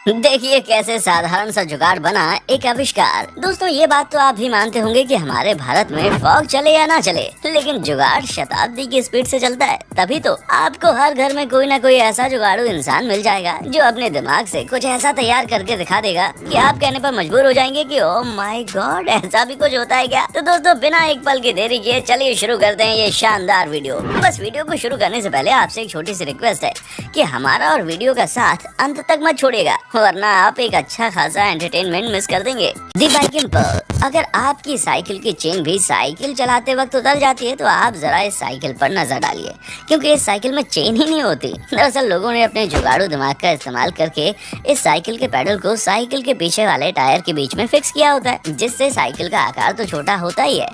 देखिए कैसे साधारण सा जुगाड़ बना एक आविष्कार। दोस्तों ये बात तो आप भी मानते होंगे कि हमारे भारत में फॉग चले या ना चले, लेकिन जुगाड़ शताब्दी की स्पीड से चलता है। तभी तो आपको हर घर में कोई ना कोई ऐसा जुगाड़ू इंसान मिल जाएगा जो अपने दिमाग से कुछ ऐसा तैयार करके दिखा देगा कि आप कहने पर मजबूर हो जाएंगे कि ओ माय गॉड, ऐसा भी कुछ होता है क्या। तो दोस्तों बिना एक पल की देरी किए चलिए शुरू करते हैं ये शानदार वीडियो। बस वीडियो को शुरू करने से पहले आपसे एक छोटी सी रिक्वेस्ट है कि हमारा और वीडियो का साथ अंत तक मत छोड़िएगा, वरना आप एक अच्छा खासा एंटरटेनमेंट मिस कर देंगे। दी बाइकिंग पर अगर आपकी साइकिल की चेन भी साइकिल चलाते वक्त उतर जाती है तो आप जरा इस साइकिल पर नजर डालिए, क्योंकि इस साइकिल में चेन ही नहीं होती। दरअसल लोगों ने अपने जुगाड़ू दिमाग का इस्तेमाल करके इस साइकिल के पैडल को साइकिल के पीछे वाले टायर के बीच में फिक्स किया होता है, जिससे साइकिल का आकार तो छोटा होता ही है,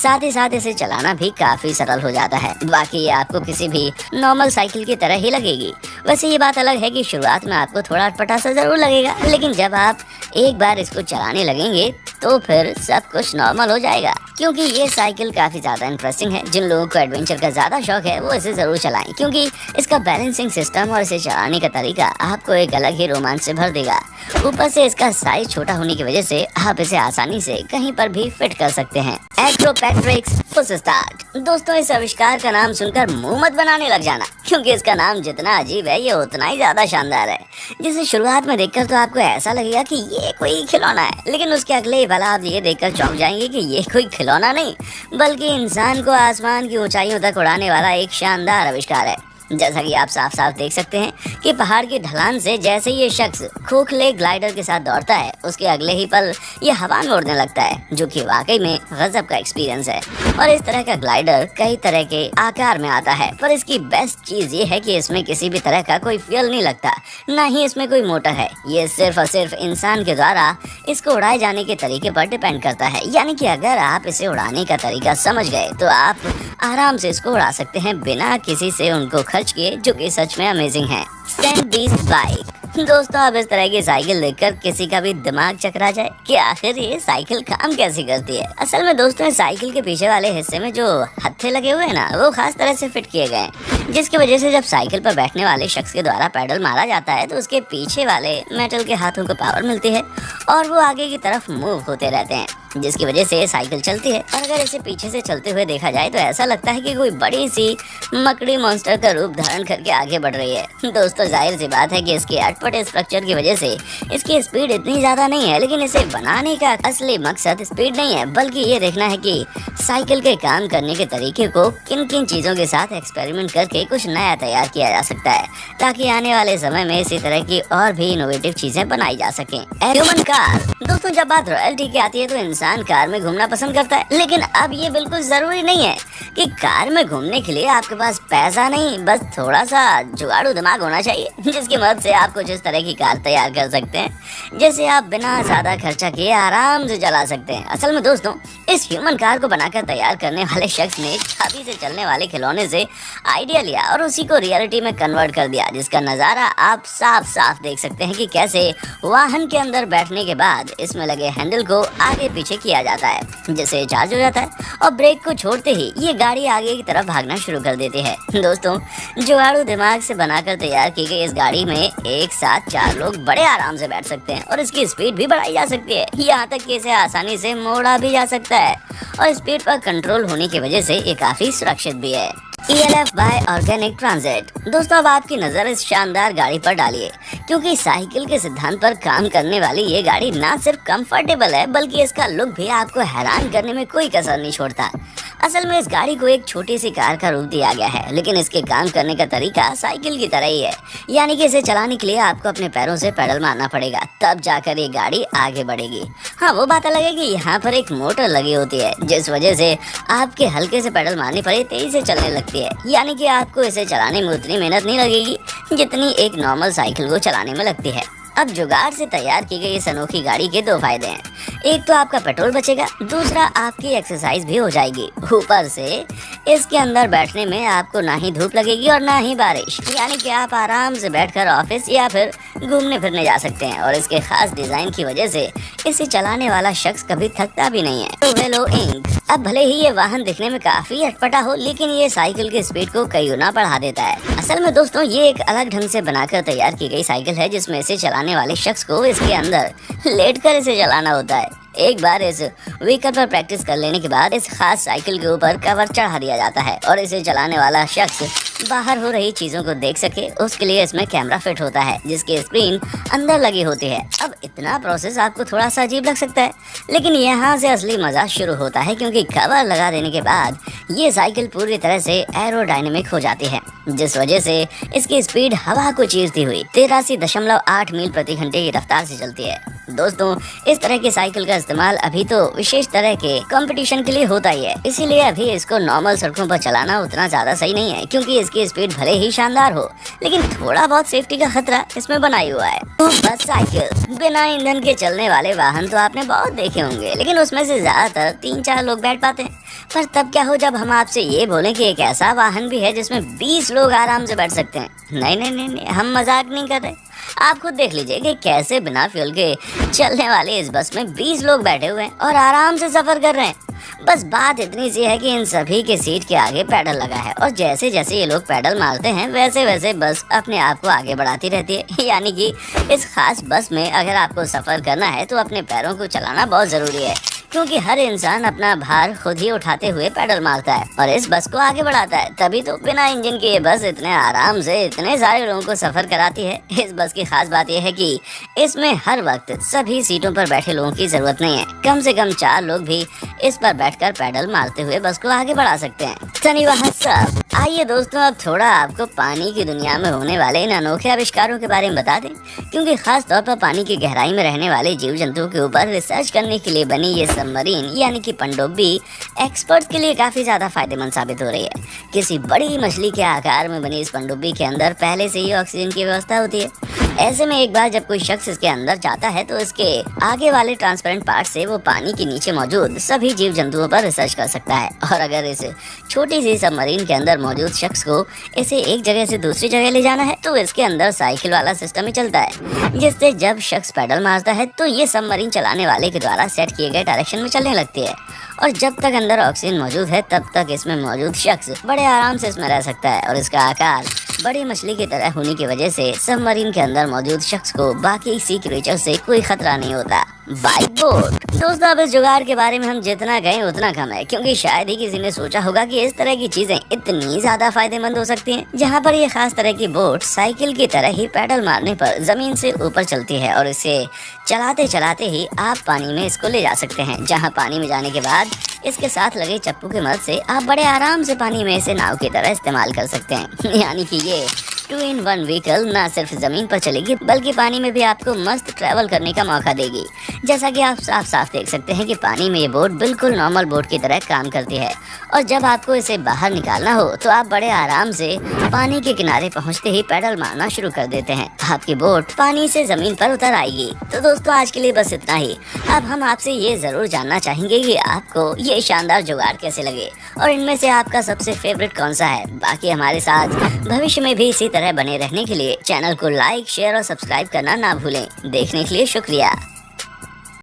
साथ ही साथ इसे चलाना भी काफी सरल हो जाता है। बाकी ये आपको किसी भी नॉर्मल साइकिल की तरह ही लगेगी। वैसे ये बात अलग है कि शुरुआत में आपको थोड़ा अटपटा सा जरूर लगेगा, लेकिन जब आप एक बार इसको चलाने लगेंगे तो फिर सब कुछ नॉर्मल हो जाएगा, क्योंकि ये साइकिल काफी ज्यादा इंटरेस्टिंग है। जिन लोगों को एडवेंचर का ज्यादा शौक है वो इसे जरूर चलाएं, क्योंकि इसका बैलेंसिंग सिस्टम और इसे चलाने का तरीका आपको एक अलग ही रोमांच से भर देगा। ऊपर से इसका साइज छोटा होने की वजह से आप इसे आसानी से कहीं पर भी फिट कर सकते हैं। एक्रोपैट्रिक्स पुश स्टार्ट। दोस्तों इस आविष्कार का नाम सुनकर मुंह मत बनाने लग जाना, क्योंकि इसका नाम जितना अजीब है ये उतना ही ज्यादा शानदार है। जिसे शुरुआत में देखकर तो आपको ऐसा लगेगा कि ये कोई खिलौना है, लेकिन उसके अगले ही पल आप ये देखकर चौंक जाएंगे कि ये कोई खिलौना नहीं, बल्कि इंसान को आसमान की ऊंचाइयों तक उड़ाने वाला एक शानदार आविष्कार है। जैसा कि आप साफ साफ देख सकते हैं कि पहाड़ की ढलान से जैसे ये शख्स खोखले ग्लाइडर के साथ दौड़ता है, उसके अगले ही पल ये हवा में उड़ने लगता है, जो कि वाकई में गजब का एक्सपीरियंस है। और इस तरह का ग्लाइडर कई तरह के आकार में आता है, पर इसकी बेस्ट चीज ये है कि इसमें किसी भी तरह का कोई फ्यूल नहीं लगता, ना ही इसमें कोई मोटर है। ये सिर्फ और सिर्फ इंसान के द्वारा इसको उड़ाए जाने के तरीके पर डिपेंड करता है। यानी कि अगर आप इसे उड़ाने का तरीका समझ गए तो आप आराम से इसको उड़ा सकते हैं बिना किसी से उनको खर्च किए, जो कि सच में अमेजिंग है। Stand beast bike. दोस्तों अब इस तरह की साइकिल देखकर किसी का भी दिमाग चकरा जाए कि आखिर ये साइकिल काम कैसी करती है। असल में दोस्तों इस साइकिल के पीछे वाले हिस्से में जो हत्थे लगे हुए हैं ना, वो खास तरह से फिट किए गए हैं, जिसकी वजह से जब साइकिल पर बैठने वाले शख्स के द्वारा पैडल मारा जाता है तो उसके पीछे वाले मेटल के हाथों को पावर मिलती है और वो आगे की तरफ मूव होते रहते हैं, जिसकी वजह से साइकिल चलती है। और अगर इसे पीछे से चलते हुए देखा जाए तो ऐसा लगता है कि कोई बड़ी सी मकड़ी मॉन्स्टर का रूप धारण करके आगे बढ़ रही है। दोस्तों जाहिर सी बात है कि इसके अटपटे स्ट्रक्चर की वजह से इसकी स्पीड इतनी ज्यादा नहीं है, लेकिन इसे बनाने का असली मकसद स्पीड नहीं है, बल्कि ये देखना है कि साइकिल के काम करने के तरीके को किन किन चीजों के साथ एक्सपेरिमेंट करके कुछ नया तैयार किया जा सकता है, ताकि आने वाले समय में इसी तरह की और भी इनोवेटिव चीजें बनाई जा सकें। Human car. दोस्तों जब बात रॉयल्टी की आती है तो इंसान कार में घूमना पसंद करता है, लेकिन अब ये बिल्कुल जरूरी नहीं है कि कार में घूमने के लिए आपके पास पैसा नहीं, बस थोड़ा सा जुगाड़ू दिमाग होना चाहिए, जिसकी मदद से आप कुछ इस तरह की कार तैयार कर सकते हैं जिसे आप बिना ज्यादा खर्चा किए आराम से चला सकते हैं। असल में दोस्तों इस ह्यूमन कार को बनाकर तैयार करने वाले शख्स ने चाबी से चलने वाले खिलौने से आइडिया लिया और उसी को रियलिटी में कन्वर्ट कर दिया, जिसका नजारा आप साफ साफ देख सकते हैं कि कैसे वाहन के अंदर बैठने के बाद इसमें लगे हैंडल को आगे पीछे किया जाता है, जिससे चार्ज हो जाता है और ब्रेक को छोड़ते ही ये गाड़ी आगे की तरफ भागना शुरू कर देती है। दोस्तों जुगाड़ू दिमाग से बनाकर तैयार की गई इस गाड़ी में एक साथ 4 लोग बड़े आराम से बैठ सकते हैं और इसकी स्पीड भी बढ़ाई जा सकती है, यहाँ तक कि इसे आसानी से मोड़ा भी जा सकता है और स्पीड पर कंट्रोल होने की वजह से ये काफी सुरक्षित भी है। ELF by organic transit. दोस्तों अब आपकी नजर इस शानदार गाड़ी पर डालिए, क्योंकि साइकिल के सिद्धांत पर काम करने वाली ये गाड़ी ना सिर्फ कंफर्टेबल है, बल्कि इसका लुक भी आपको हैरान करने में कोई कसर नहीं छोड़ता। असल में इस गाड़ी को एक छोटी सी कार का रूप दिया गया है, लेकिन इसके काम करने का तरीका साइकिल की तरह ही है। यानी कि इसे चलाने के लिए आपको अपने पैरों से पैडल मारना पड़ेगा, तब जाकर ये गाड़ी आगे बढ़ेगी। हाँ वो बात अलग है कि यहाँ पर एक मोटर लगी होती है, जिस वजह से आपके हल्के से पैडल मारने पर ये तेजी से चलने लगती है। यानी कि आपको इसे चलाने में उतनी मेहनत नहीं लगेगी जितनी एक नॉर्मल साइकिल को चलाने में लगती है। अब जुगाड़ से तैयार की गई इस अनोखी गाड़ी के 2 फायदे हैं। एक तो आपका पेट्रोल बचेगा, दूसरा आपकी एक्सरसाइज भी हो जाएगी। ऊपर से इसके अंदर बैठने में आपको ना ही धूप लगेगी और ना ही बारिश, यानी कि आप आराम से बैठकर ऑफिस या फिर घूमने फिरने जा सकते हैं। और इसके खास डिजाइन की वजह से इसे चलाने वाला शख्स कभी थकता भी नहीं है। तो वेलो इंक। अब भले ही ये वाहन दिखने में काफी अटपटा हो, लेकिन ये साइकिल की स्पीड को कई गुना बढ़ा देता है। असल में दोस्तों ये एक अलग ढंग से बनाकर तैयार की गई साइकिल है, जिसमें इसे चलाने वाले शख्स को इसके अंदर लेटकर इसे चलाना होता है। एक बार इस व्हीकल पर प्रैक्टिस कर लेने के बाद इस खास साइकिल के ऊपर कवर चढ़ा दिया जाता है और इसे चलाने वाला शख्स बाहर हो रही चीजों को देख सके, उसके लिए इसमें कैमरा फिट होता है जिसकी स्क्रीन अंदर लगी होती है। अब इतना प्रोसेस आपको थोड़ा सा अजीब लग सकता है, लेकिन यहाँ से असली मजा शुरू होता है, क्योंकि कवर लगा देने के बाद ये साइकिल पूरी तरह से एरोडायनेमिक हो जाती है, जिस वजह से इसकी स्पीड हवा को चीरती हुई 83.8 मील प्रति घंटे की रफ्तार से चलती है। दोस्तों इस तरह की साइकिल का इस्तेमाल अभी तो विशेष तरह के कंपटीशन के लिए होता ही है, इसीलिए अभी इसको नॉर्मल सड़कों पर चलाना उतना ज्यादा सही नहीं है, क्योंकि इसकी स्पीड भले ही शानदार हो लेकिन थोड़ा बहुत सेफ्टी का खतरा इसमें बना ही हुआ है। तो बस साइकिल बिना ईंधन के चलने वाले वाहन तो आपने बहुत देखे होंगे, लेकिन उसमें से ज्यादातर 3-4 लोग बैठ पाते हैं। पर तब क्या हो जब हम आपसे ये बोलें कि एक ऐसा वाहन भी है जिसमें 20 लोग आराम से बैठ सकते हैं। नहीं नहीं नहीं, नहीं हम मजाक नहीं कर रहे, आप खुद देख लीजिए कि कैसे बिना फ्यूल के चलने वाले इस बस में 20 लोग बैठे हुए हैं और आराम से सफर कर रहे हैं। बस बात इतनी सी है कि इन सभी के सीट के आगे पैडल लगा है और जैसे जैसे ये लोग पैडल मारते हैं वैसे वैसे बस अपने आप को आगे बढ़ाती रहती है। यानी कि इस खास बस में अगर आपको सफर करना है तो अपने पैरों को चलाना बहुत जरूरी है, क्योंकि हर इंसान अपना भार खुद ही उठाते हुए पैडल मारता है और इस बस को आगे बढ़ाता है। तभी तो बिना इंजन के ये बस इतने आराम से इतने सारे लोगों को सफर कराती है। इस बस की खास बात यह है कि इसमें हर वक्त सभी सीटों पर बैठे लोगों की जरूरत नहीं है, कम से कम 4 लोग भी इस पर बैठकर पैडल मारते हुए बस को आगे बढ़ा सकते हैं। धन्यवाद सब। आइए दोस्तों अब थोड़ा आपको पानी की दुनिया में होने वाले इन अनोखे आविष्कारों के बारे में बता दें, क्योंकि खास तौर पर पानी की गहराई में रहने वाले जीव जंतुओं के ऊपर रिसर्च करने के लिए बनी ये सबमरीन यानी कि पनडुब्बी एक्सपर्ट के लिए काफी ज्यादा फायदेमंद साबित हो रही है। किसी बड़ी मछली के आकार में बनी इस पनडुब्बी के अंदर पहले से ही ऑक्सीजन की व्यवस्था होती है। ऐसे में एक बार जब कोई शख्स इसके अंदर जाता है तो इसके आगे वाले ट्रांसपेरेंट पार्ट से वो पानी के नीचे मौजूद सभी जीव जंतुओं पर रिसर्च कर सकता है। और अगर इस छोटी सी सबमरीन के अंदर मौजूद शख्स को इसे एक जगह से दूसरी जगह ले जाना है तो इसके अंदर साइकिल वाला सिस्टम ही चलता है, जिससे जब शख्स पैडल मारता है तो ये सबमरीन चलाने वाले के द्वारा सेट किए गए डायरेक्शन में चलने लगती है। और जब तक अंदर ऑक्सीजन मौजूद है तब तक इसमें मौजूद शख्स बड़े आराम से इसमें रह सकता है। और इसका आकार बड़ी मछली की तरह होने की वजह से सबमरीन के अंदर मौजूद शख्स को बाकी सी क्रीचर से कोई खतरा नहीं होता। Bike boat. दोस्तों अब इस जुगाड़ के बारे में हम जितना कहें उतना कम है, क्योंकि शायद ही किसी ने सोचा होगा कि इस तरह की चीजें इतनी ज्यादा फायदेमंद हो सकती हैं, जहां पर ये खास तरह की बोट साइकिल की तरह ही पैडल मारने पर जमीन से ऊपर चलती है और इसे चलाते चलाते ही आप पानी में इसको ले जा सकते हैं, जहां पानी में जाने के बाद इसके साथ लगे चप्पू की मदद से आप बड़े आराम से पानी में इसे नाव की तरह इस्तेमाल कर सकते हैं। यानी कि ये 2-in-1 व्हीकल न सिर्फ जमीन पर चलेगी बल्कि पानी में भी आपको मस्त ट्रैवल करने का मौका देगी। जैसा कि आप साफ साफ देख सकते हैं कि पानी में ये बोट बिल्कुल नॉर्मल बोट की तरह काम करती है और जब आपको इसे बाहर निकालना हो तो आप बड़े आराम से पानी के किनारे पहुंचते ही पैडल मारना शुरू कर देते हैं। आपकी बोट पानी से जमीन पर उतर आएगी। तो दोस्तों आज के लिए बस इतना ही। अब हम आपसे ये जरूर जानना चाहेंगे कि आपको ये शानदार जुगाड़ कैसे लगे और इनमें से आपका सबसे फेवरेट कौन सा है। बाकी हमारे साथ भविष्य में भी इसी तरह बने रहने के लिए चैनल को लाइक, शेयर और सब्सक्राइब करना ना भूलें। देखने के लिए शुक्रिया।